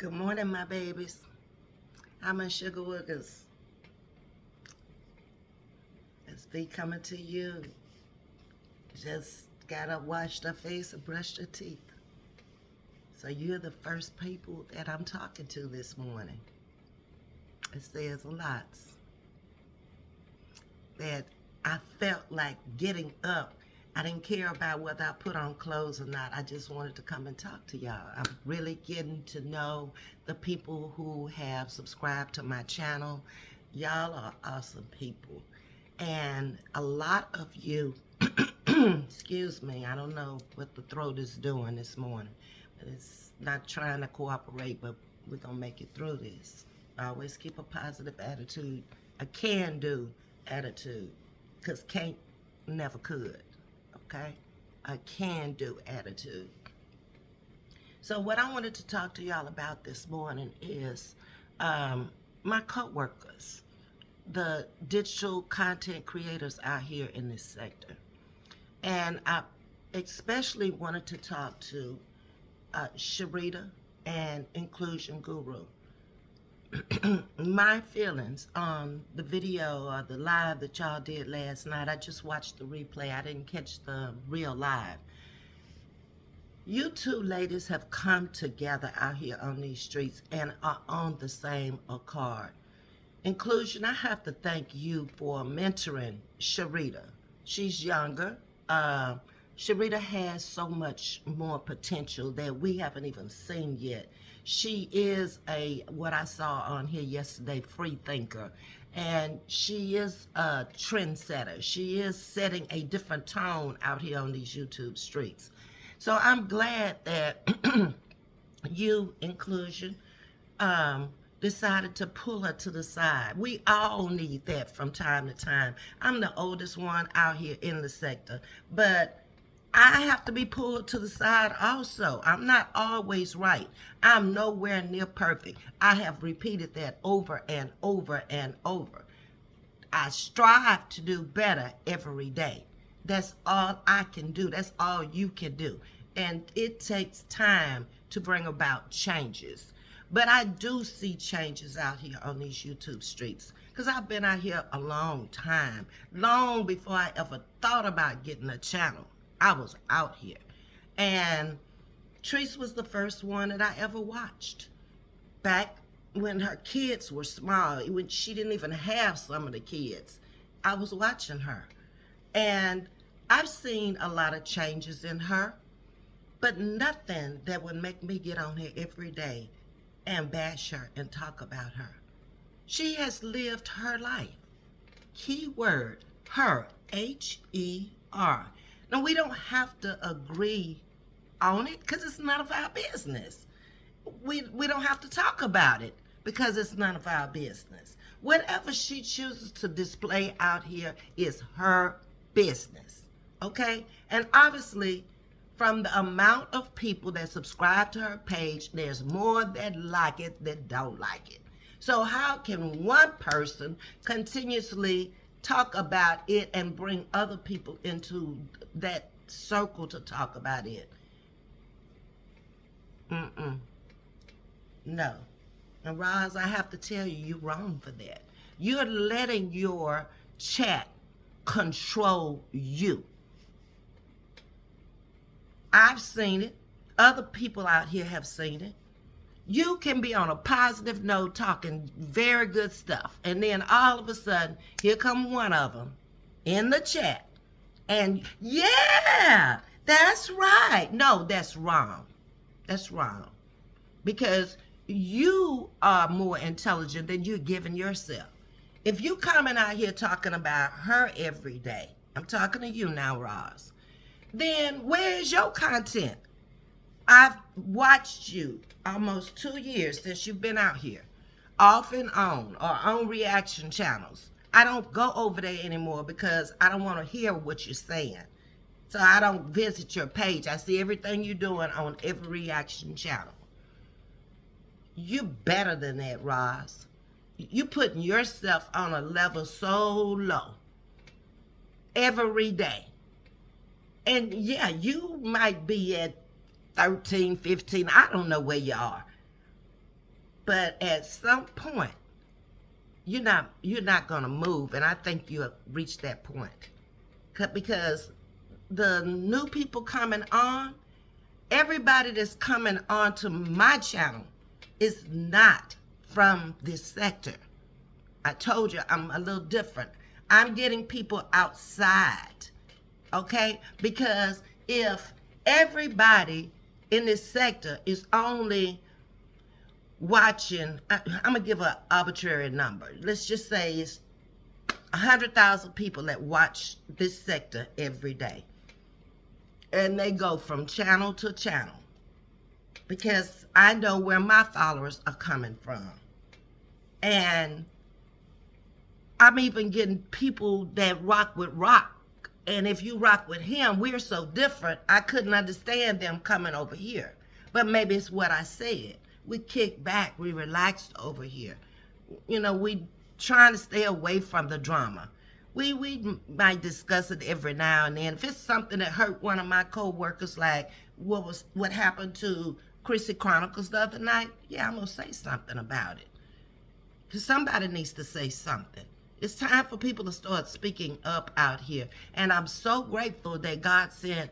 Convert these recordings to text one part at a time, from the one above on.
Good morning, my babies. I'm in Sugar Woogers. Ms.V coming to you. Just got up, washed her face, and brushed her teeth. So you're the first people that I'm talking to this morning. It says a lot that I felt like getting up. I didn't care about whether I put on clothes or not. I just wanted to come and talk to y'all. I'm really getting to know the people who have subscribed to my channel. Y'all are awesome people. And a lot of you, excuse me, I don't know what the throat is doing this morning. But it's not trying to cooperate, but we're going to make it through this. Always keep a positive attitude, a can-do attitude, because can't never could, okay? A can-do attitude. So what I wanted to talk to y'all about this morning is my coworkers, the digital content creators out here in this sector. And I especially wanted to talk to Sherita and Inclusion Guru. My feelings on the video or the live that y'all did last night. I just watched the replay. I didn't catch the real live. You two ladies have come together out here on these streets and are on the same accord. Inclusion, I have to thank you for mentoring Sherita. She's younger. Sherita has so much more potential that we haven't even seen yet. She is what I saw on here yesterday, free thinker. And she is a trendsetter. She is setting a different tone out here on these YouTube streets. So I'm glad that you, Inclusion, decided to pull her to the side. We all need that from time to time. I'm the oldest one out here in the sector, but I have to be pulled to the side also. I'm not always right. I'm nowhere near perfect. I have repeated that over and over and over. I strive to do better every day. That's all I can do. That's all you can do. And it takes time to bring about changes. But I do see changes out here on these YouTube streets because I've been out here a long time, long before I ever thought about getting a channel. I was out here. And Treese was the first one that I ever watched back when her kids were small, when she didn't even have some of the kids. I was watching her. And I've seen a lot of changes in her, but nothing that would make me get on here every day and bash her and talk about her. She has lived her life. Keyword, her, H-E-R. Now, we don't have to agree on it because it's none of our business. We don't have to talk about it because it's none of our business. Whatever she chooses to display out here is her business, okay? And obviously, from the amount of people that subscribe to her page, there's more that like it than don't like it. So how can one person continuously talk about it and bring other people into that circle to talk about it? No. And Roz, I have to tell you, you're wrong for that. You're letting your chat control you. I've seen it. Other people out here have seen it. You can be on a positive note talking very good stuff. And then all of a sudden, here come one of them in the chat. And yeah, that's right. No, that's wrong. That's wrong. Because you are more intelligent than you're giving yourself. If you coming out here talking about her every day, I'm talking to you now, Roz, then where's your content? I've watched you almost 2 years since you've been out here, off and on, or on reaction channels. I don't go over there anymore because I don't want to hear what you're saying. So I don't visit your page. I see everything you're doing on every reaction channel. You better than that, Roz. You putting yourself on a level so low every day. And yeah, you might be at 13, 15, I don't know where you are. But at some point, you're not gonna move, and I think you have reached that point. Because the new people coming on, everybody that's coming on to my channel is not from this sector. I told you I'm a little different. I'm getting people outside, okay? Because if everybody in this sector is only watching, I'm gonna give an arbitrary number. Let's just say it's 100,000 people that watch this sector every day. And they go from channel to channel. Because I know where my followers are coming from. And I'm even getting people that rock with rock. And if you rock with him, we're so different, I couldn't understand them coming over here. But maybe it's what I said. We kick back, we relaxed over here. You know, we trying to stay away from the drama. We might discuss it every now and then. If it's something that hurt one of my co-workers, like what happened to Chrissy Chronicles the other night, yeah, I'm gonna say something about it. Because somebody needs to say something. It's time for people to start speaking up out here. And I'm so grateful that God sent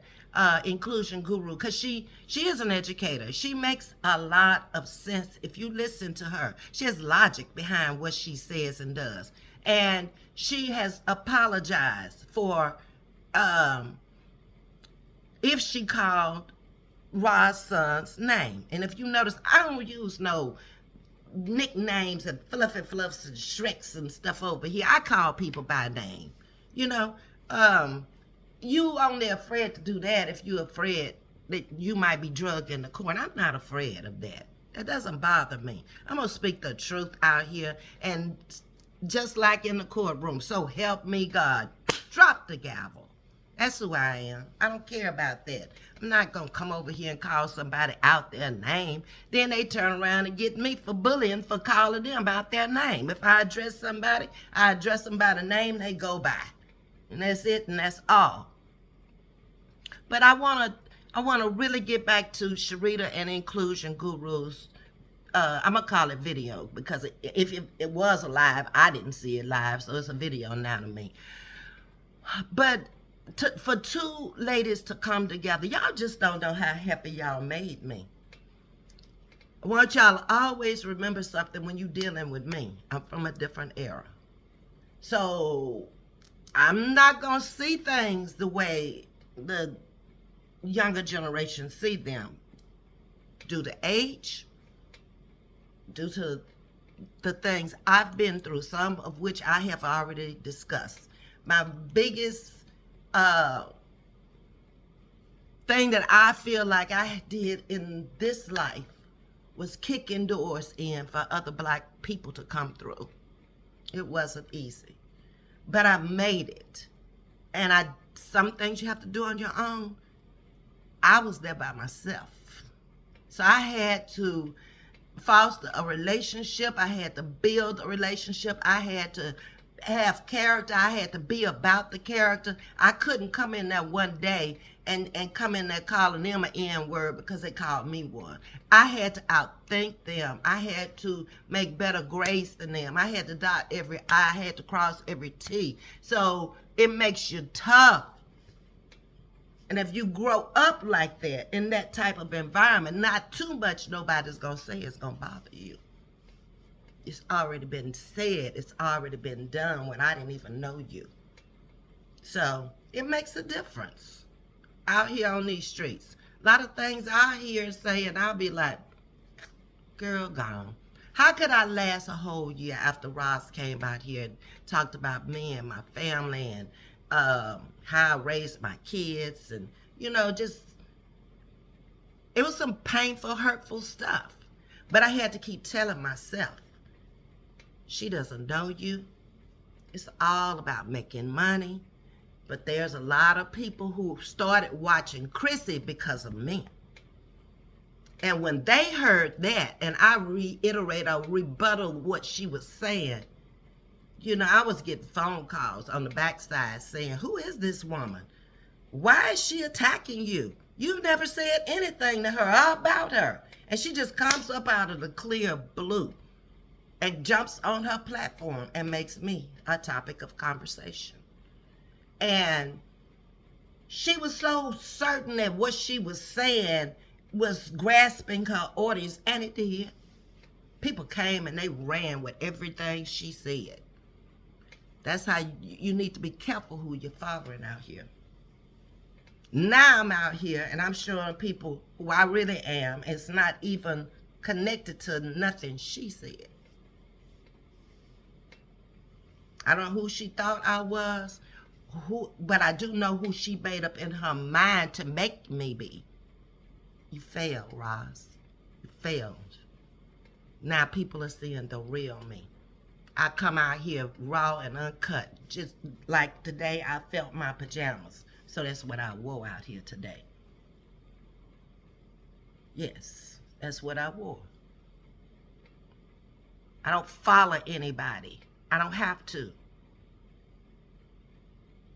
Inclusion Guru, because she is an educator. She makes a lot of sense if you listen to her. She has logic behind what she says and does. And she has apologized for if she called Ra's son's name. And if you notice, I don't use no nicknames and fluffy fluffs and shreks and stuff over here. I call people by name. You know, you only afraid to do that if you're afraid that you might be drugged in the court. I'm not afraid of that. That doesn't bother me. I'm gonna speak the truth out here, and just like in the courtroom, so help me God, drop the gavel. That's who I am. I don't care about that. I'm not going to come over here and call somebody out their name. Then they turn around and get me for bullying for calling them out their name. If I address somebody, I address them by the name they go by. And that's it, and that's all. But I want to really get back to Sherita and Inclusion Guru's, I'm going to call it video, because if it was a live, I didn't see it live, so it's a video now to me. But for two ladies to come together, y'all just don't know how happy y'all made me. I want y'all to always remember something when you're dealing with me. I'm from a different era. So I'm not going to see things the way the younger generation see them. Due to age, due to the things I've been through, some of which I have already discussed. My biggest thing that I feel like I did in this life was kicking doors in for other black people to come through. It wasn't easy, but I made it. And some things you have to do on your own. I was there by myself. So I had to foster a relationship. I had to build a relationship. I had to have character. I had to be about the character. I couldn't come in there one day and come in there calling them an N-word because they called me one. I had to outthink them. I had to make better grades than them. I had to dot every I. I had to cross every T. So it makes you tough. And if you grow up like that, in that type of environment, not too much nobody's going to say it's going to bother you. It's already been said. It's already been done when I didn't even know you. So it makes a difference out here on these streets. A lot of things I hear and say, and I'll be like, girl, gone. How could I last a whole year after Ross came out here and talked about me and my family and how I raised my kids, and, you know, just, it was some painful, hurtful stuff. But I had to keep telling myself, she doesn't know you. It's all about making money. But there's a lot of people who started watching Chrissy because of me. And when they heard that, and I reiterate or rebuttal what she was saying, you know, I was getting phone calls on the backside saying, who is this woman? Why is she attacking you? You've never said anything to her about her. And she just comes up out of the clear blue and jumps on her platform and makes me a topic of conversation. And she was so certain that what she was saying was grasping her audience, and it did. People came and they ran with everything she said. That's how you need to be careful who you're following out here. Now I'm out here and I'm showing people who I really am. It's not even connected to nothing she said. I don't know who she thought I was, but I do know who she made up in her mind to make me be. You failed, Roz. You failed. Now people are seeing the real me. I come out here raw and uncut, just like today I felt my pajamas. So that's what I wore out here today. Yes, that's what I wore. I don't follow anybody. I don't have to.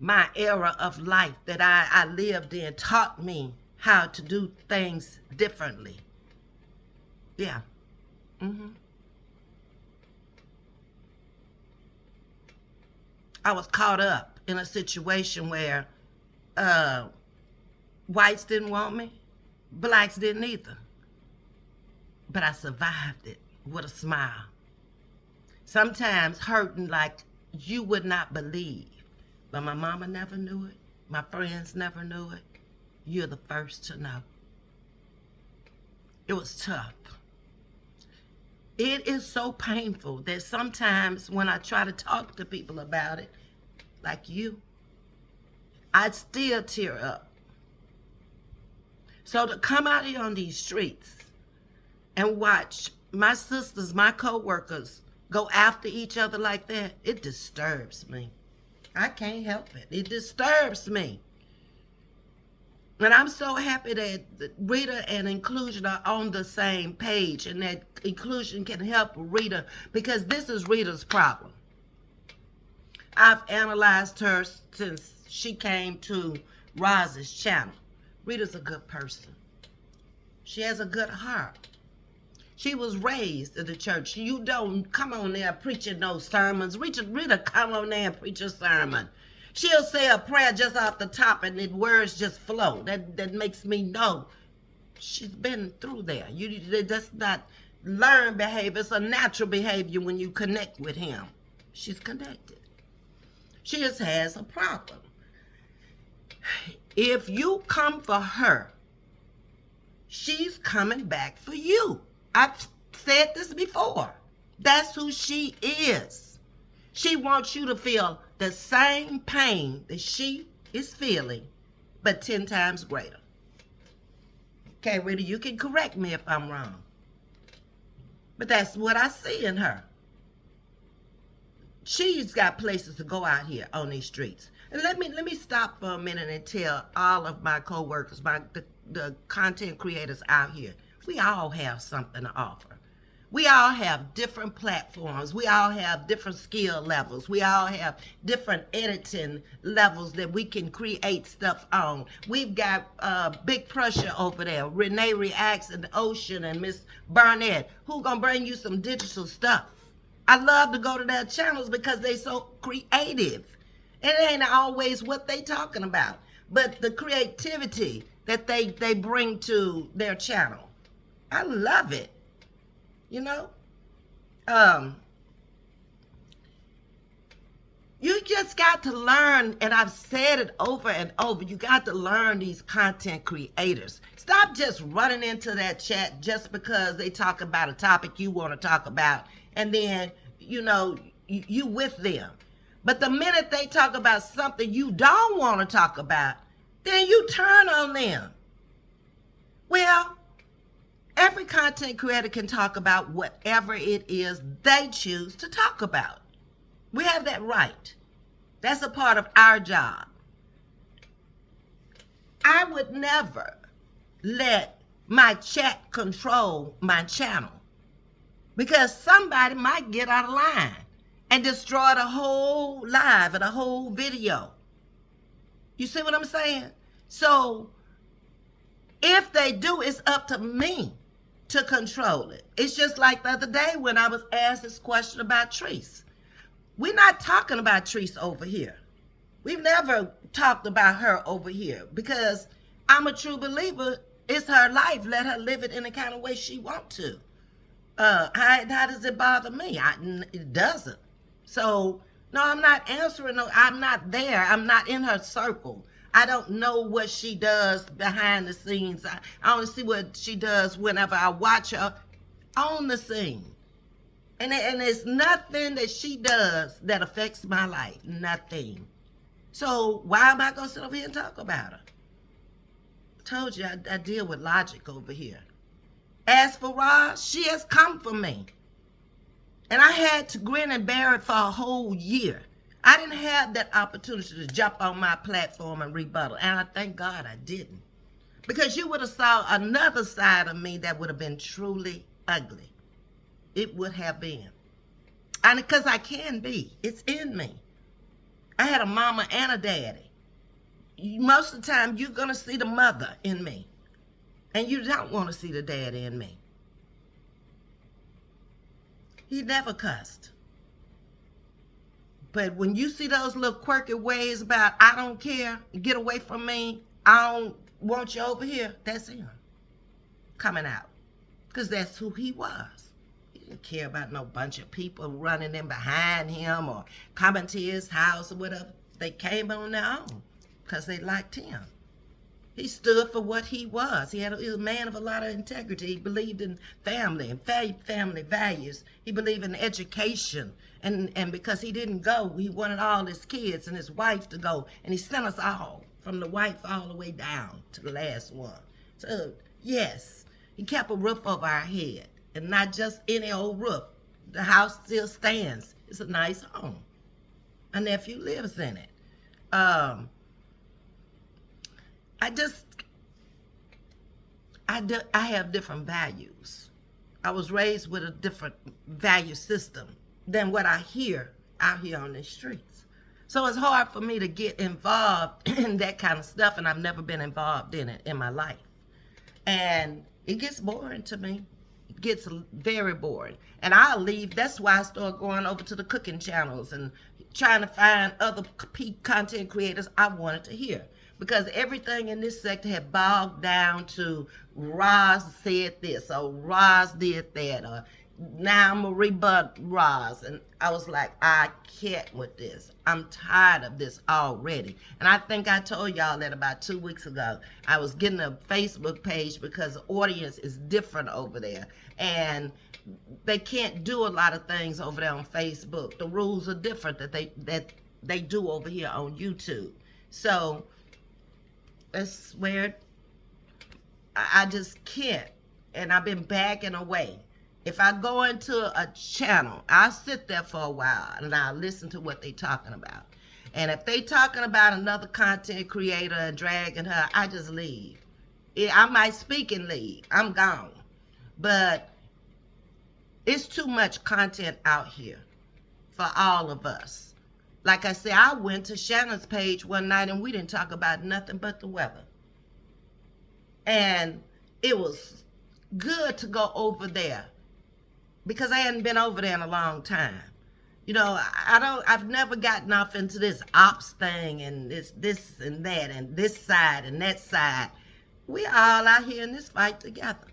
My era of life that I lived in taught me how to do things differently. Yeah. I was caught up in a situation where whites didn't want me, blacks didn't either. But I survived it with a smile. Sometimes hurting like you would not believe. But my mama never knew it. My friends never knew it. You're the first to know. It was tough. It is so painful that sometimes when I try to talk to people about it, like you, I still tear up. So to come out here on these streets and watch my sisters, my co-workers go after each other like that, it disturbs me. I can't help it. It disturbs me. And I'm so happy that Rita and inclusion are on the same page and that inclusion can help Rita, because this is Rita's problem. I've analyzed her since she came to Roz's channel. Rita's a good person. She has a good heart. She was raised in the church. You don't come on there preaching no sermons. Rita come on there and preach a sermon. She'll say a prayer just off the top and the words just flow. That makes me know she's been through there. That's not learned behavior. It's a natural behavior when you connect with him. She's connected. She just has a problem. If you come for her, she's coming back for you. I've said this before. That's who she is. She wants you to feel the same pain that she is feeling, but 10 times greater. Okay, Rita, you can correct me if I'm wrong. But that's what I see in her. She's got places to go out here on these streets. And let me stop for a minute and tell all of my co-workers, the content creators out here, we all have something to offer. We all have different platforms. We all have different skill levels. We all have different editing levels that we can create stuff on. We've got Big Pressure over there, Renae Reacts and Ocean and Miss Barnett, who gonna bring you some digital stuff. I love to go to their channels because they so creative. It ain't always what they talking about, but the creativity that they bring to their channel. I love it. You know, you just got to learn, and I've said it over and over, you got to learn these content creators. Stop just running into that chat just because they talk about a topic you want to talk about, and then, you know, you with them. But the minute they talk about something you don't want to talk about, then you turn on them. Well, every content creator can talk about whatever it is they choose to talk about. We have that right. That's a part of our job. I would never let my chat control my channel, because somebody might get out of line and destroy the whole live and the whole video. You see what I'm saying? So if they do, it's up to me to control it. It's just like the other day when I was asked this question about Treese. We're not talking about Treese over here. We've never talked about her over here because I'm a true believer. It's her life. Let her live it in the kind of way she wants to. How does it bother me? It doesn't. So, no, I'm not answering. No, I'm not there. I'm not in her circle. I don't know what she does behind the scenes. I only see what she does whenever I watch her on the scene. And it's nothing that she does that affects my life. Nothing. So why am I going to sit over here and talk about her? I told you I deal with logic over here. As for Roz, she has come for me. And I had to grin and bear it for a whole year. I didn't have that opportunity to jump on my platform and rebuttal. And I thank God I didn't. Because you would have saw another side of me that would have been truly ugly. It would have been. And because I can be. It's in me. I had a mama and a daddy. Most of the time, you're going to see the mother in me. And you don't want to see the daddy in me. He never cussed. But when you see those little quirky ways about, I don't care, get away from me, I don't want you over here, that's him coming out. Because that's who he was. He didn't care about no bunch of people running in behind him or coming to his house or whatever. They came on their own because they liked him. He stood for what he was. He was a man of a lot of integrity. He believed in family and family values. He believed in education. And because he didn't go, he wanted all his kids and his wife to go. And he sent us all, from the wife all the way down to the last one. So, yes, he kept a roof over our head. And not just any old roof. The house still stands. It's a nice home. My nephew lives in it. I have different values. I was raised with a different value system than what I hear out here on the streets. So it's hard for me to get involved in that kind of stuff, and I've never been involved in it in my life. And it gets boring to me. It gets very boring. And I'll leave. That's why I started going over to the cooking channels and trying to find other content creators I wanted to hear. Because everything in this sector had bogged down to Roz said this, or Roz did that, or now I'm going to rebut Roz. And I was like, I can't with this. I'm tired of this already. And I think I told y'all that about 2 weeks ago. I was getting a Facebook page because the audience is different over there. And they can't do a lot of things over there on Facebook. The rules are different that they do over here on YouTube. So that's where I just can't. And I've been backing away. If I go into a channel, I'll sit there for a while and I'll listen to what they're talking about. And if they talking about another content creator and dragging her, I just leave. I might speak and leave. I'm gone. But it's too much content out here for all of us. Like I said, I went to Shannon's page one night and we didn't talk about nothing but the weather. And it was good to go over there because I hadn't been over there in a long time. You know, I've never gotten off into this ops thing and this and that and this side and that side. We all out here in this fight together.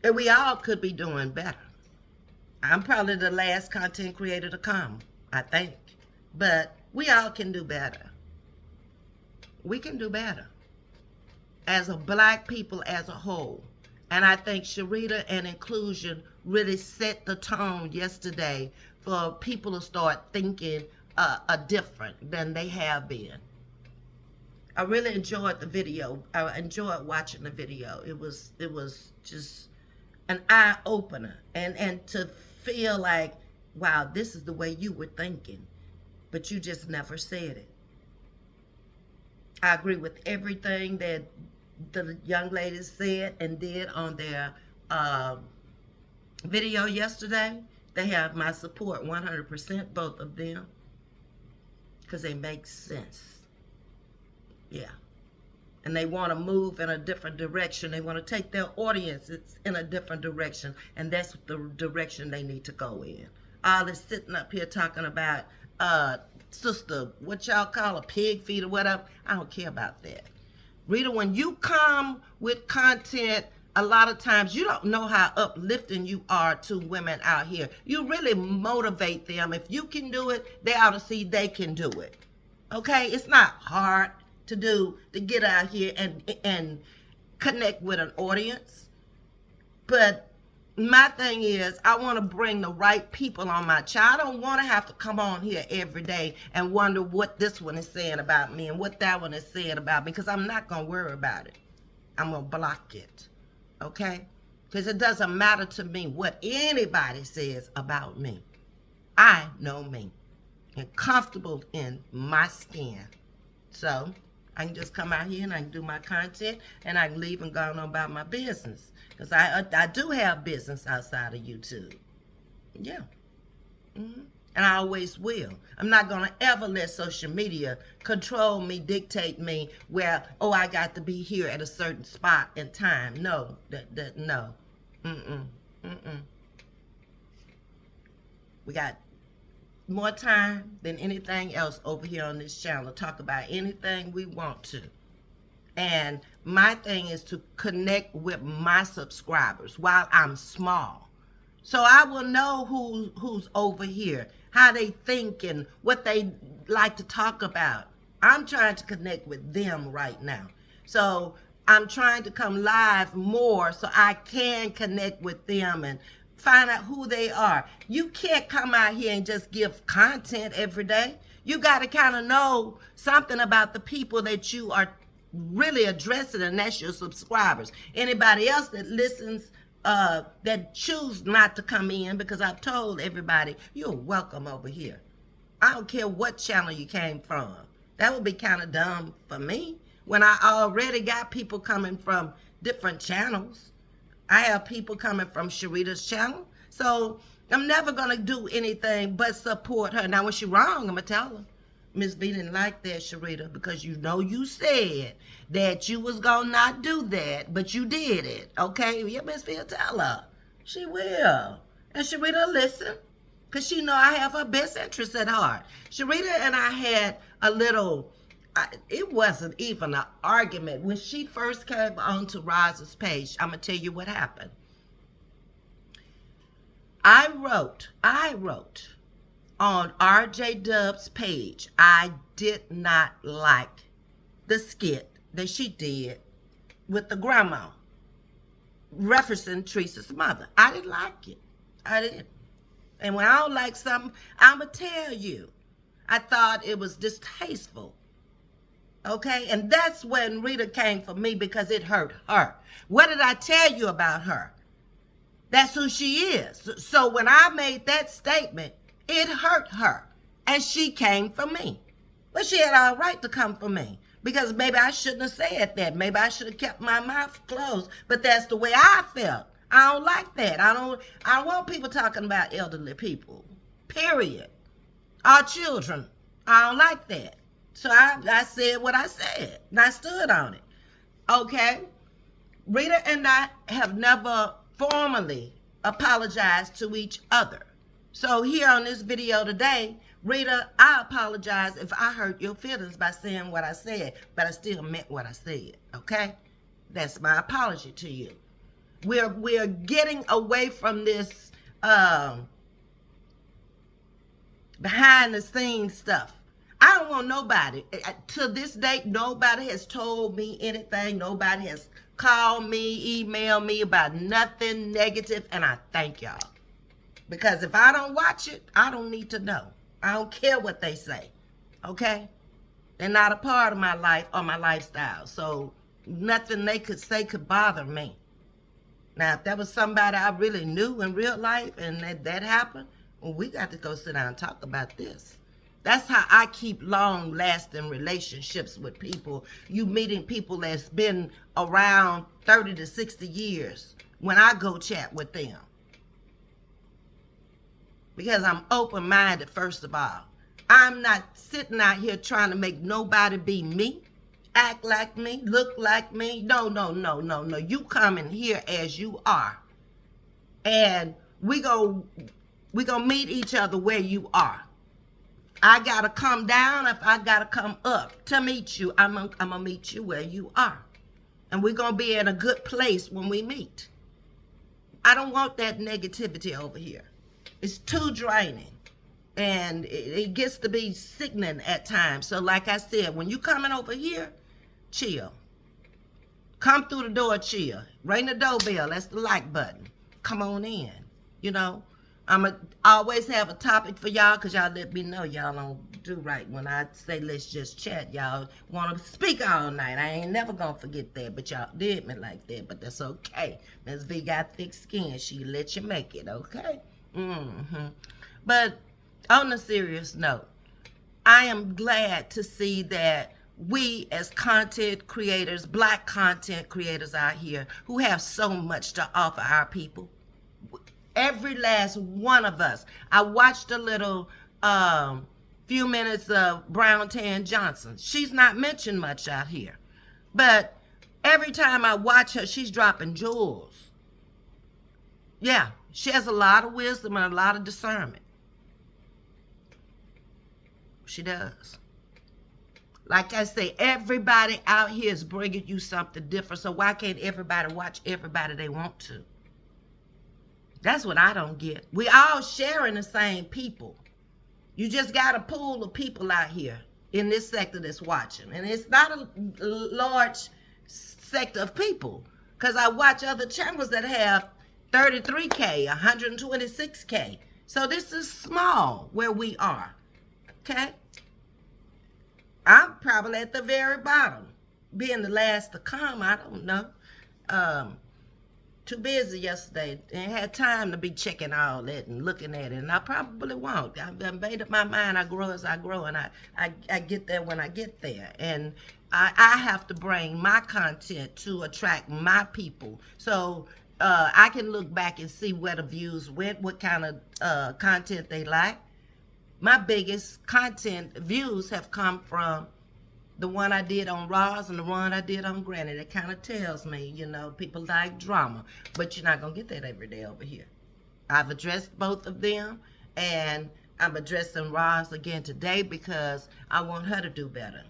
And we all could be doing better. I'm probably the last content creator to come, I think. But we all can do better. We can do better. As a black people as a whole. And I think Sherita and inclusion really set the tone yesterday for people to start thinking different than they have been. I really enjoyed the video. I enjoyed watching the video. It was just an eye opener, and to feel like, wow, this is the way you were thinking, but you just never said it. I agree with everything that the young ladies said and did on their video yesterday. They have my support 100%, both of them, because they make sense. Yeah. and they want to move in a different direction. They want to take their audiences in a different direction, and that's the direction they need to go in. All this sitting up here talking about, sister, what y'all call a pig feet or whatever, I don't care about that. Rita, when you come with content, a lot of times you don't know how uplifting you are to women out here. You really motivate them. If you can do it, they ought to see they can do it. Okay? It's not hard to do, to get out here and connect with an audience. But my thing is, I want to bring the right people on my channel. I don't want to have to come on here every day and wonder what this one is saying about me and what that one is saying about me, because I'm not going to worry about it. I'm going to block it. Okay? Because it doesn't matter to me what anybody says about me. I know me and comfortable in my skin. So I can just come out here and I can do my content and I can leave and go on about my business. Because I do have business outside of YouTube. Yeah. Mm-hmm. And I always will. I'm not going to ever let social media control me, dictate me, where, oh, I got to be here at a certain spot and time. No. No. We got more time than anything else over here on this channel. Talk about anything we want to. And my thing is to connect with my subscribers while I'm small. So I will know who's over here, how they think and what they like to talk about. I'm trying to connect with them right now. So I'm trying to come live more so I can connect with them and find out who they are. You can't come out here and just give content every day. You got to kind of know something about the people that you are really addressing, and that's your subscribers. Anybody else that listens, that choose not to come in, because I've told everybody, you're welcome over here. I don't care what channel you came from. That would be kind of dumb for me when I already got people coming from different channels. I have people coming from Sherita's channel. So I'm never going to do anything but support her. Now, when she's wrong, I'm going to tell her. Ms.V didn't like that, Sherita, because you know you said that you was going to not do that, but you did it, okay? Yeah, Ms.V will tell her. She will. And Sherita will listen, because she know I have her best interest at heart. Sherita and I had a little, it wasn't even an argument. When she first came onto Roz's page, I'm going to tell you what happened. I wrote on RJ Dub's page, I did not like the skit that she did with the grandma, referencing Teresa's mother. I didn't like it. I didn't. And when I don't like something, I'm going to tell you. I thought it was distasteful. Okay? And that's when Rita came for me, because it hurt her. What did I tell you about her? That's who she is. So when I made that statement, it hurt her, and she came for me. But she had all right to come for me, because maybe I shouldn't have said that. Maybe I should have kept my mouth closed, but that's the way I felt. I don't like that. I don't want people talking about elderly people, period. Our children, I don't like that. So I said what I said, and I stood on it. Okay? Rita and I have never formally apologized to each other. So here on this video today, Rita, I apologize if I hurt your feelings by saying what I said, but I still meant what I said, okay? That's my apology to you. We're getting away from this behind the scenes stuff. I don't want nobody. To this date, nobody has told me anything. Nobody has called me, emailed me about nothing negative, and I thank y'all. Because if I don't watch it, I don't need to know. I don't care what they say, okay? They're not a part of my life or my lifestyle, so nothing they could say could bother me. Now, if that was somebody I really knew in real life and that happened, well, we got to go sit down and talk about this. That's how I keep long-lasting relationships with people. You meeting people that's been around 30 to 60 years when I go chat with them. Because I'm open-minded, first of all. I'm not sitting out here trying to make nobody be me. act like me, look like me. No, no, no, no, no. You come in here as you are. And we gonna meet each other where you are. I gotta come down if I gotta come up to meet you. I'm gonna meet you where you are. And we're gonna be in a good place when we meet. I don't want that negativity over here. It's too draining. And it gets to be sickening at times. So like I said, when you coming over here, chill. Come through the door, chill. Ring the doorbell. That's the like button. Come on in. You know, I always have a topic for y'all because y'all let me know y'all don't do right when I say let's just chat. Y'all want to speak all night. I ain't never going to forget that, but y'all did me like that. But that's okay. Ms.V got thick skin. She let you make it, okay? But on a serious note, I am glad to see that we as content creators, black content creators out here who have so much to offer our people, every last one of us. I watched a little few minutes of Brown Tan Johnson. She's not mentioned much out here, but every time I watch her, she's dropping jewels. Yeah, she has a lot of wisdom and a lot of discernment. She does. Like I say, everybody out here is bringing you something different. So why can't everybody watch everybody they want to? That's what I don't get. We all sharing the same people. You just got a pool of people out here in this sector that's watching. And it's not a large sector of people. Because I watch other channels that have 33K, 126K. So this is small where we are. Okay? I'm probably at the very bottom. Being the last to come, I don't know. Too busy yesterday. Ain't had time to be checking all that and looking at it. And I probably won't. I've made up my mind. I grow as I grow. And I get there when I get there. And I have to bring my content to attract my people. So I can look back and see where the views went, what kind of content they like. My biggest content views have come from the one I did on Roz and the one I did on Granny. That kind of tells me, you know, people like drama. But you're not going to get that every day over here. I've addressed both of them, and I'm addressing Roz again today because I want her to do better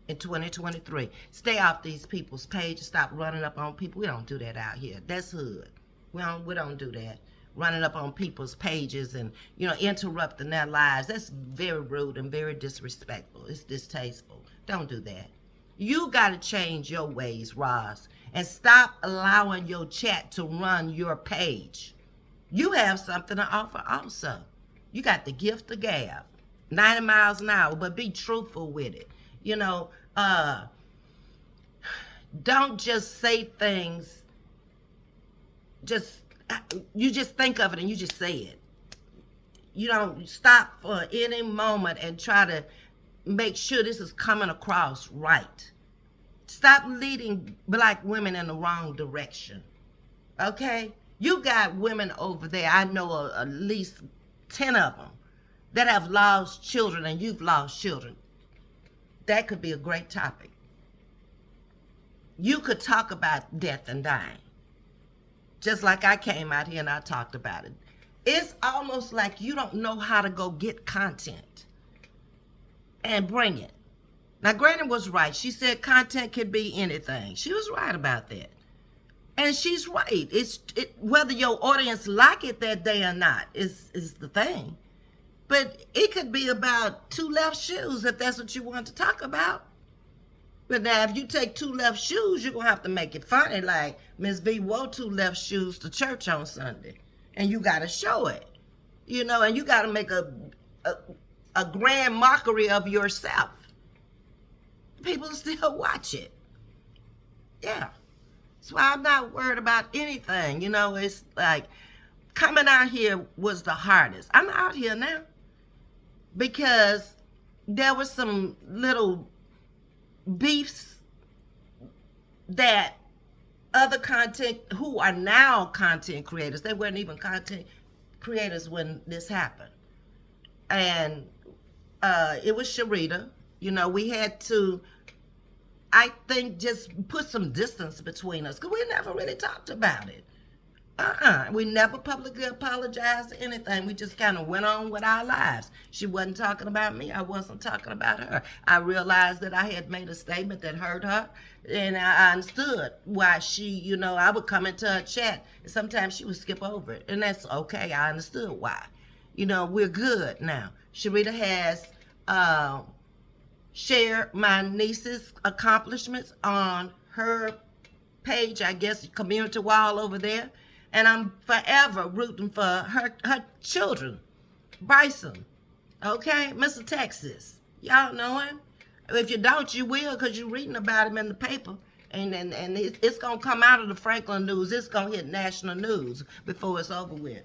in 2023. Stay off these people's pages. Stop running up on people. We don't do that out here. That's hood. We don't do that. Running up on people's pages and, you know, interrupting their lives. That's very rude and very disrespectful. It's distasteful. Don't do that. You got to change your ways, Roz, and stop allowing your chat to run your page. You have something to offer also. You got the gift of gab, 90 miles an hour, but be truthful with it. You know, don't just say things, you just think of it and you just say it. You don't stop for any moment and try to make sure this is coming across right. Stop leading black women in the wrong direction. Okay? You got women over there, I know at least 10 of them, that have lost children and you've lost children. That could be a great topic. You could talk about death and dying. Just like I came out here and I talked about it. It's almost like you don't know how to go get content and bring it. Now, Granny was right. She said content can be anything. She was right about that. And she's right. Whether your audience like it that day or not is the thing. But it could be about two left shoes if that's what you want to talk about. But now, if you take two left shoes, you're going to have to make it funny. Like, Ms.V wore two left shoes to church on Sunday. And you got to show it. You know, and you got to make a grand mockery of yourself. People still watch it. Yeah. That's why I'm not worried about anything. You know, it's like, coming out here was the hardest. I'm out here now because there was some little beefs that other content who are now content creators, they weren't even content creators when this happened. And it was Sherita. You know, we had to I think just put some distance between us, because we never really talked about it. We never publicly apologized or anything. We just kind of went on with our lives. She wasn't talking about me. I wasn't talking about her. I realized that I had made a statement that hurt her, and I understood why she, I would come into her chat, and sometimes she would skip over it, and that's okay. I understood why. We're good now. Sherita has shared my niece's accomplishments on her page, I guess, community wall over there. And I'm forever rooting for her children. Bryson, okay? Mr. Texas. Y'all know him? If you don't, you will, because you're reading about him in the paper. And it's going to come out of the Franklin news. It's going to hit national news before it's over with.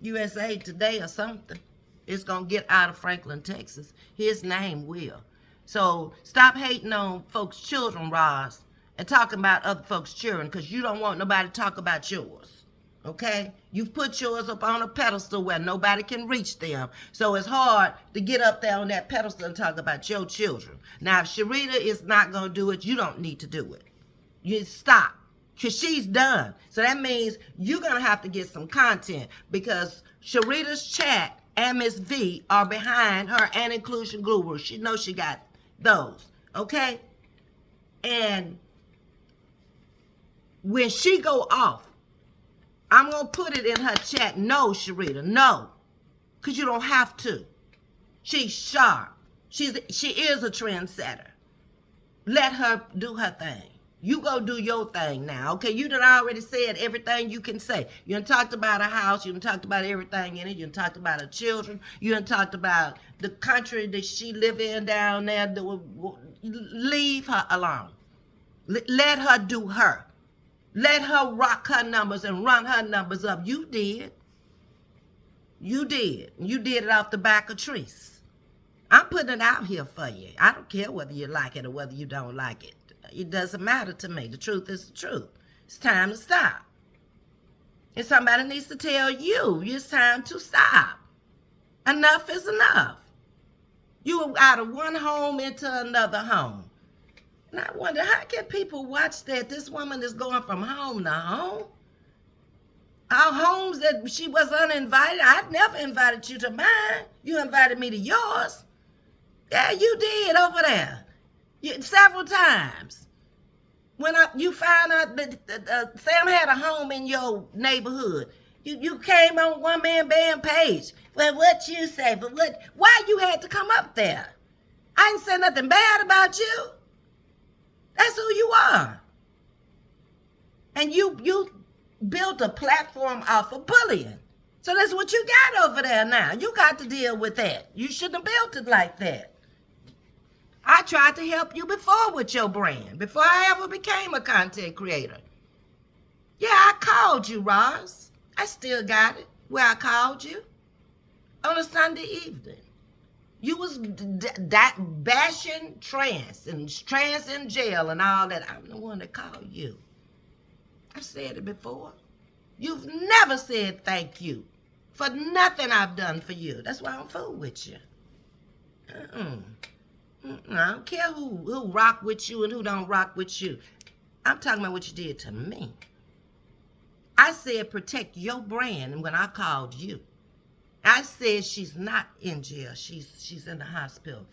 USA Today or something. It's going to get out of Franklin, Texas. His name will. So stop hating on folks' children, Roz, and talking about other folks' children, because you don't want nobody to talk about yours. Okay? You've put yours up on a pedestal where nobody can reach them. So it's hard to get up there on that pedestal and talk about your children. Now, if Sherita is not going to do it, you don't need to do it. You stop. Because she's done. So that means you're going to have to get some content, because Sherita's chat and Ms.V are behind her and Inclusion Guru. She knows she got those. Okay? And when she go off, I'm going to put it in her chat. No, Sherita, no. Because you don't have to. She's sharp. She is a trendsetter. Let her do her thing. You go do your thing now, okay? You done already said everything you can say. You done talked about her house. You done talked about everything in it. You done talked about her children. You done talked about the country that she live in down there. Leave her alone. Let her do her. Let her rock her numbers and run her numbers up. You did. You did. You did it off the back of trees. I'm putting it out here for you. I don't care whether you like it or whether you don't like it. It doesn't matter to me. The truth is the truth. It's time to stop. And somebody needs to tell you it's time to stop. Enough is enough. You are out of one home into another home. And I wonder, how can people watch that? This woman is going from home to home. Our homes that she was uninvited. I've never invited you to mine. You invited me to yours. Yeah, you did over there. Several times. When you found out that Sam had a home in your neighborhood, you came on One Man Band page. Well, what you say? But why you had to come up there? I ain't say nothing bad about you. That's who you are. And you built a platform off of bullying. So that's what you got over there now. You got to deal with that. You shouldn't have built it like that. I tried to help you before with your brand, before I ever became a content creator. Yeah, I called you, Roz. I still got it, where I called you on a Sunday evening. You was bashing trans and trans in jail and all that. I'm the one that called you. I've said it before. You've never said thank you for nothing I've done for you. That's why I'm fool with you. I don't care who rock with you and who don't rock with you. I'm talking about what you did to me. I said protect your brand when I called you. I said she's not in jail. She's in the hospital.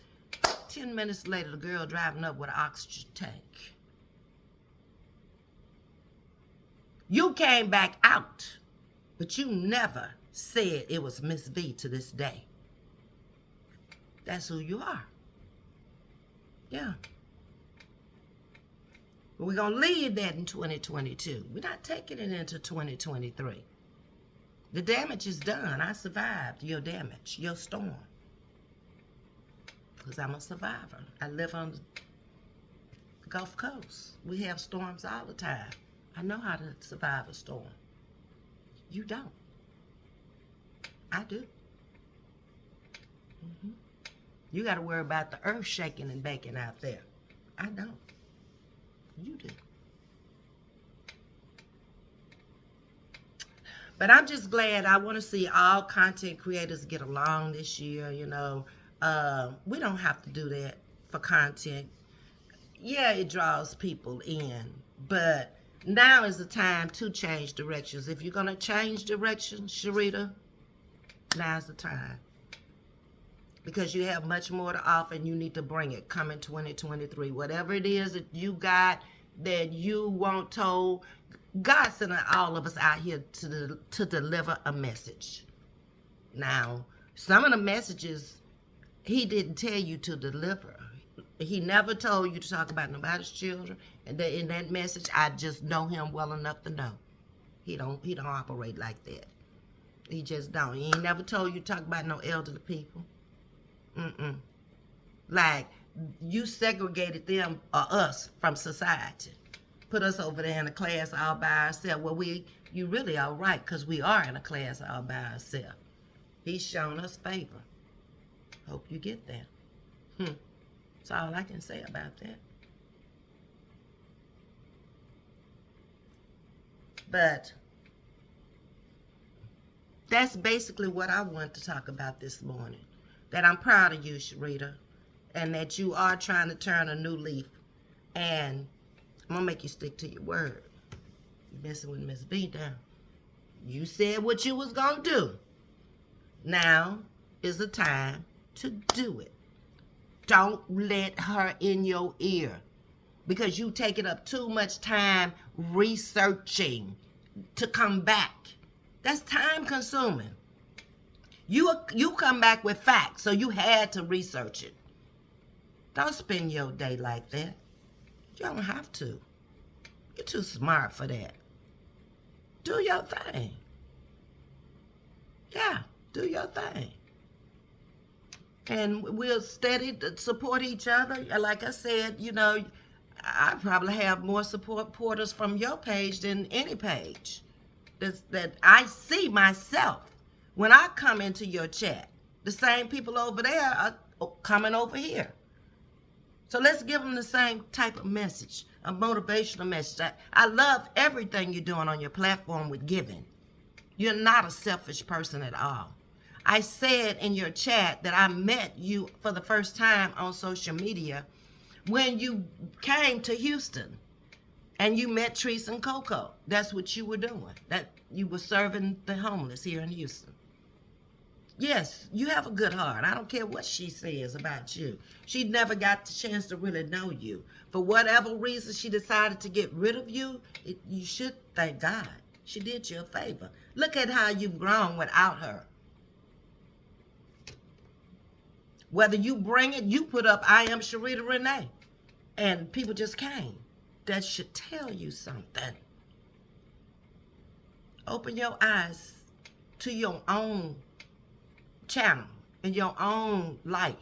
10 minutes later, the girl driving up with an oxygen tank. You came back out, but you never said it was Ms.V to this day. That's who you are. Yeah. But we're going to leave that in 2022. We're not taking it into 2023. The damage is done. I survived your damage, your storm. Because I'm a survivor. I live on the Gulf Coast. We have storms all the time. I know how to survive a storm. You don't. I do. You got to worry about the earth shaking and baking out there. I don't. You do. But I'm just glad. I want to see all content creators get along this year, you know. We don't have to do that for content. yeah, it draws people in, but now is the time to change directions. If you're gonna change directions, Sherita, now's the time. Because you have much more to offer and you need to bring it coming 2023. Whatever it is that you got that you want told, God sent all of us out here to deliver a message. Now, some of the messages he didn't tell you to deliver. He never told you to talk about nobody's children. And in that message, I just know him well enough to know he don't operate like that. He just don't. He ain't never told you to talk about no elderly people. Mm-mm. Like, you segregated them or us from society. Put us over there in a class all by ourselves. Well, you really all right, because we are in a class all by ourselves. He's shown us favor. Hope you get that. That's all I can say about that. But that's basically what I want to talk about this morning. That I'm proud of you, Sherita, and that you are trying to turn a new leaf. And I'm going to make you stick to your word. You're messing with Ms.V now. You said what you was going to do. Now is the time to do it. Don't let her in your ear, because you taking up too much time researching to come back. That's time consuming. You come back with facts, so you had to research it. Don't spend your day like that. You don't have to. You're too smart for that. Do your thing. Yeah, do your thing. And we'll steady support each other. Like I said, I probably have more supporters from your page than any page that I see myself when I come into your chat. The same people over there are coming over here. So let's give them the same type of message, a motivational message. I love everything you're doing on your platform with giving. You're not a selfish person at all. I said in your chat that I met you for the first time on social media when you came to Houston and you met Teresa and Coco. That's what you were doing. That you were serving the homeless here in Houston. Yes, you have a good heart. I don't care what she says about you. She never got the chance to really know you. For whatever reason she decided to get rid of you, you should thank God. She did you a favor. Look at how you've grown without her. Whether you bring it, you put up, I am Sherita Renae, and people just came. That should tell you something. Open your eyes to your own channel and your own life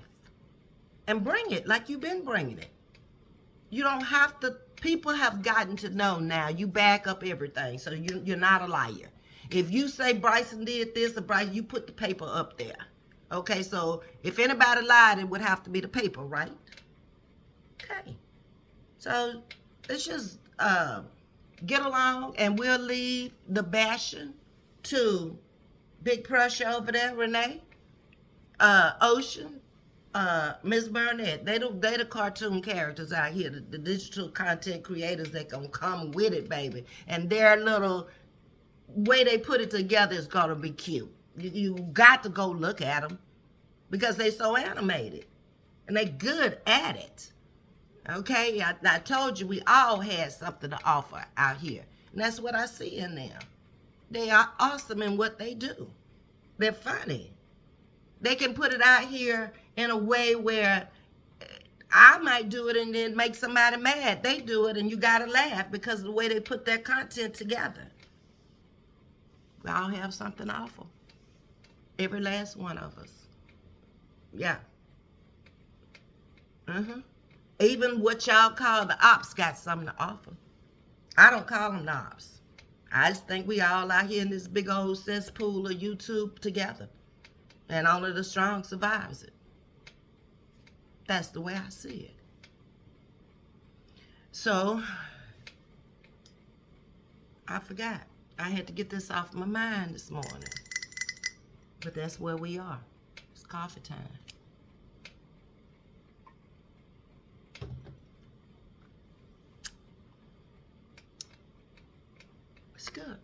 and bring it like you've been bringing it. You don't have to. People have gotten to know now you back up everything, so you're not a liar. If you say Bryson did this or Bryson, you put the paper up there. Okay, so if anybody lied, it would have to be the paper, right? Okay. So let's just get along, and we'll leave the bashing to Big Pressure over there, Renae, Ocean, Ms. Burnett. They the cartoon characters out here, the digital content creators that gonna come with it, baby. And their little way they put it together is gonna be cute. You got to go look at them because they so animated and they good at it. Okay, I told you we all had something to offer out here, and that's what I see in them. They are awesome in what they do. They're funny. They can put it out here in a way where I might do it and then make somebody mad. They do it and you gotta laugh because of the way they put their content together. We all have something to offer. Every last one of us. Yeah. Even what y'all call the ops got something to offer. I don't call them the ops. I just think we all out here in this big old cesspool of YouTube together. And only the strong survives it. That's the way I see it. So, I forgot. I had to get this off my mind this morning. But that's where we are. It's coffee time. It's good.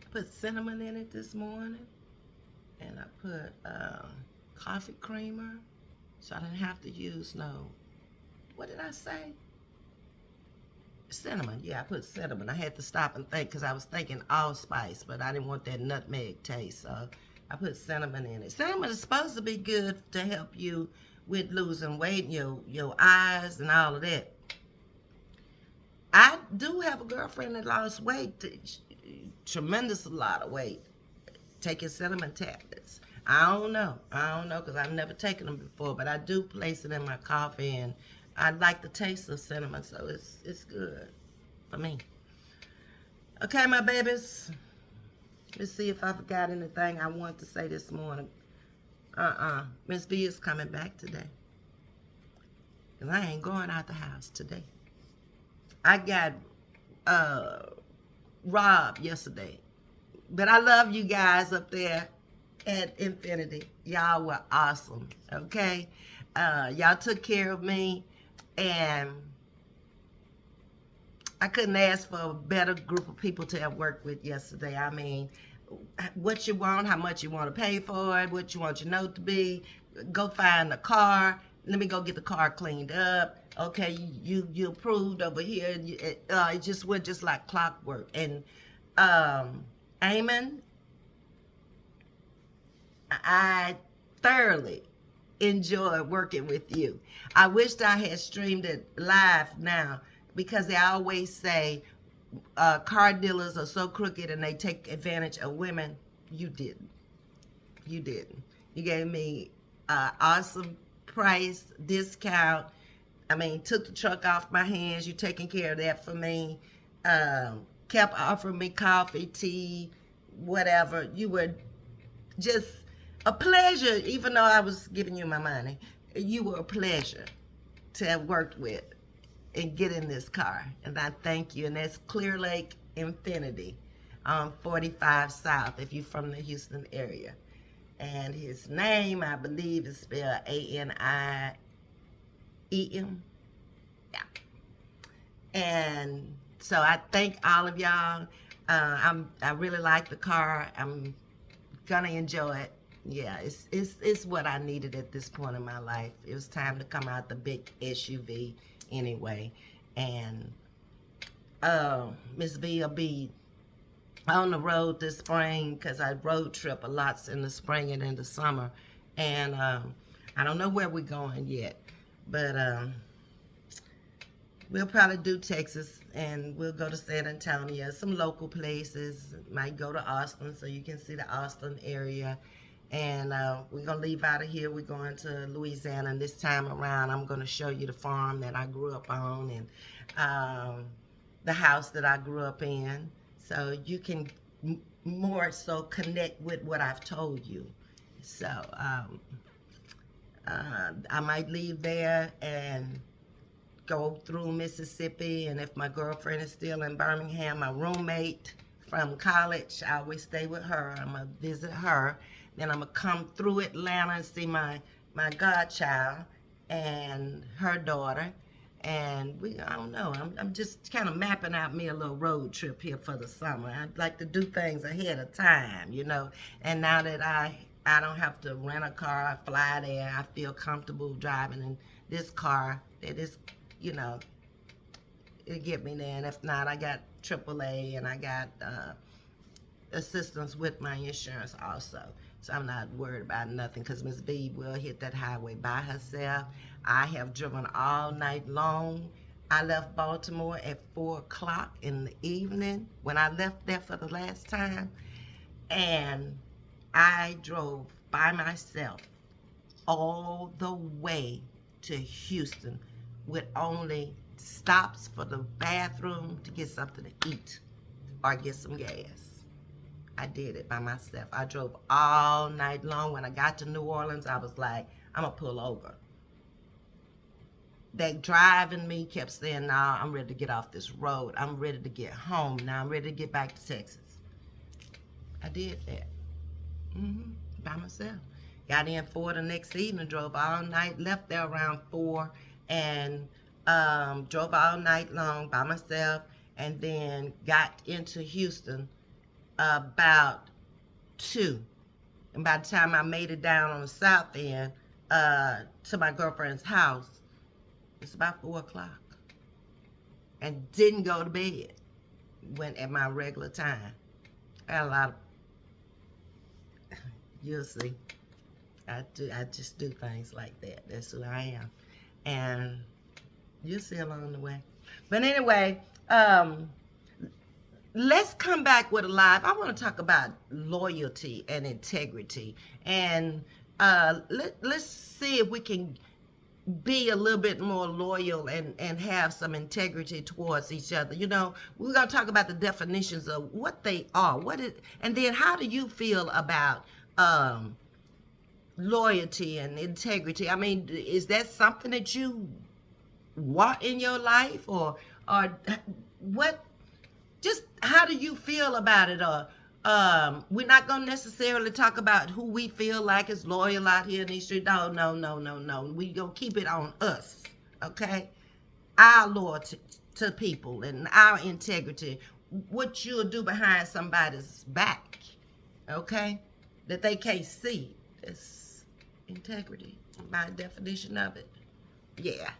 I put cinnamon in it this morning, and I put coffee creamer, so I didn't have to use no, what did I say? Cinnamon. Yeah, I put cinnamon. I had to stop and think because I was thinking allspice, but I didn't want that nutmeg taste, so I put cinnamon in it. Cinnamon is supposed to be good to help you with losing weight, your eyes and all of that. I do have a girlfriend that lost weight, tremendous a lot of weight, taking cinnamon tablets. I don't know because I've never taken them before, but I do place it in my coffee, and I like the taste of cinnamon, so it's good for me. Okay, my babies. Let's see if I forgot anything I want to say this morning. Ms.V is coming back today. And I ain't going out the house today. I got robbed yesterday. But I love you guys up there at Infinity. Y'all were awesome, okay? Y'all took care of me, and I couldn't ask for a better group of people to have worked with yesterday. I mean, what you want, how much you want to pay for it, what you want your note to be, go find the car, let me go get the car cleaned up. Okay, you approved over here. It just went just like clockwork. And Eamon, I thoroughly enjoy working with you. I wished I had streamed it live now, because they always say car dealers are so crooked and they take advantage of women. You didn't. You didn't. You gave me awesome price discount. I mean, took the truck off my hands. You taking care of that for me. Kept offering me coffee, tea, whatever. You were just a pleasure, even though I was giving you my money. You were a pleasure to have worked with and get in this car. And I thank you. And that's Clear Lake Infinity on 45 South, if you're from the Houston area. And his name, I believe, is spelled A-N-I-E-M. Yeah. And so I thank all of y'all. I really like the car. I'm gonna enjoy it. Yeah, it's what I needed at this point in my life. It was time to come out the big SUV anyway. And Ms.V will be on the road this spring, because I road trip a lot in the spring and in the summer. And I don't know where we're going yet, but we'll probably do Texas, and we'll go to San Antonio, some local places. Might go to Austin so you can see the Austin area. And we're going to leave out of here. We're going to Louisiana, and this time around I'm going to show you the farm that I grew up on, and the house that I grew up in, so you can more so connect with what I've told you. So I might leave there and go through Mississippi, and if my girlfriend is still in Birmingham, my roommate from college, I always stay with her. I'm going to visit her. Then I'm going to come through Atlanta and see my godchild and her daughter. And I don't know, I'm just kind of mapping out me a little road trip here for the summer. I'd like to do things ahead of time, you know. And now that I don't have to rent a car, I fly there, I feel comfortable driving in this car that is, you know, it'll get me there. And if not, I got AAA, and I got assistance with my insurance also. So I'm not worried about nothing, because Ms.V will hit that highway by herself. I have driven all night long. I left Baltimore at 4 o'clock in the evening when I left there for the last time. And I drove by myself all the way to Houston with only stops for the bathroom to get something to eat or get some gas. I did it by myself. I drove all night long. When I got to New Orleans, I was like, I'm going to pull over. That drive in me kept saying, nah, I'm ready to get off this road. I'm ready to get home. Now I'm ready to get back to Texas. I did that. By myself. Got in 4 the next evening, drove all night, left there around 4, and drove all night long by myself. and then got into Houston about 2. And by the time I made it down on the south end to my girlfriend's house, it's about 4 o'clock. And didn't go to bed. Went at my regular time. I had a lot of, you'll see. I just do things like that. That's who I am. And you'll see along the way. But anyway, let's come back with a live. I want to talk about loyalty and integrity. And let's see if we can be a little bit more loyal and have some integrity towards each other. You know, we're going to talk about the definitions of what they are. And then how do you feel about loyalty and integrity? I mean, is that something that you want in your life, or what? Just how do you feel about it? Or we're not gonna necessarily talk about who we feel like is loyal out here in these streets. No. We gonna keep it on us, okay? Our loyalty to people and our integrity. What you'll do behind somebody's back, okay? That they can't see. It's integrity, my definition of it. Yeah.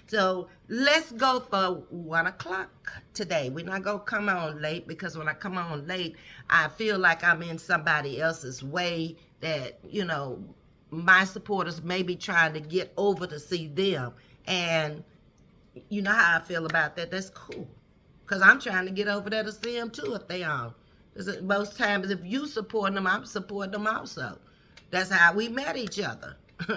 So let's go for 1 o'clock today. We're not going to come on late, because when I come on late, I feel like I'm in somebody else's way that, you know, my supporters may be trying to get over to see them. And you know how I feel about that. That's cool. Because I'm trying to get over there to see them too if they are. Because most times if you support them, I'm supporting them also. That's how we met each other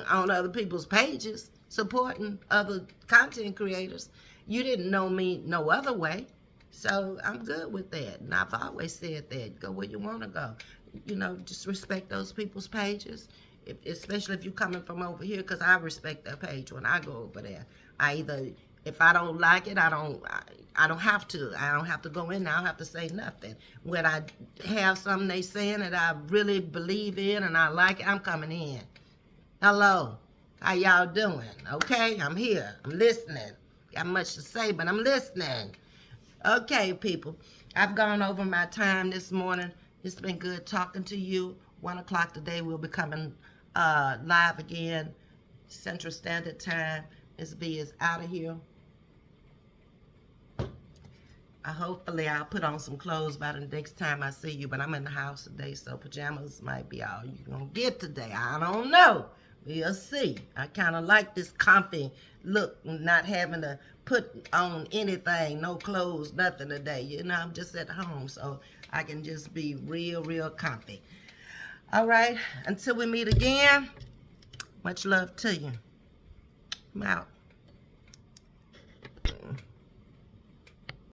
on other people's pages, supporting other content creators. You didn't know me no other way. So I'm good with that. And I've always said that. Go where you want to go. You know, just respect those people's pages. Especially if you're coming from over here, because I respect their page when I go over there. If I don't like it, I don't have to. I don't have to go in there. I don't have to say nothing. When I have something they saying that I really believe in and I like it, I'm coming in. Hello. How y'all doing? Okay, I'm here. I'm listening. Got much to say, but I'm listening. Okay, people. I've gone over my time this morning. It's been good talking to you. 1 o'clock today, we'll be coming live again. Central Standard Time. Ms.V is out of here. Hopefully, I'll put on some clothes by the next time I see you. But I'm in the house today, so pajamas might be all you're going to get today. I don't know. We'll see. I kind of like this comfy look, not having to put on anything, no clothes, nothing today. You know, I'm just at home, so I can just be real comfy. All right, until we meet again, much love to you. I'm out.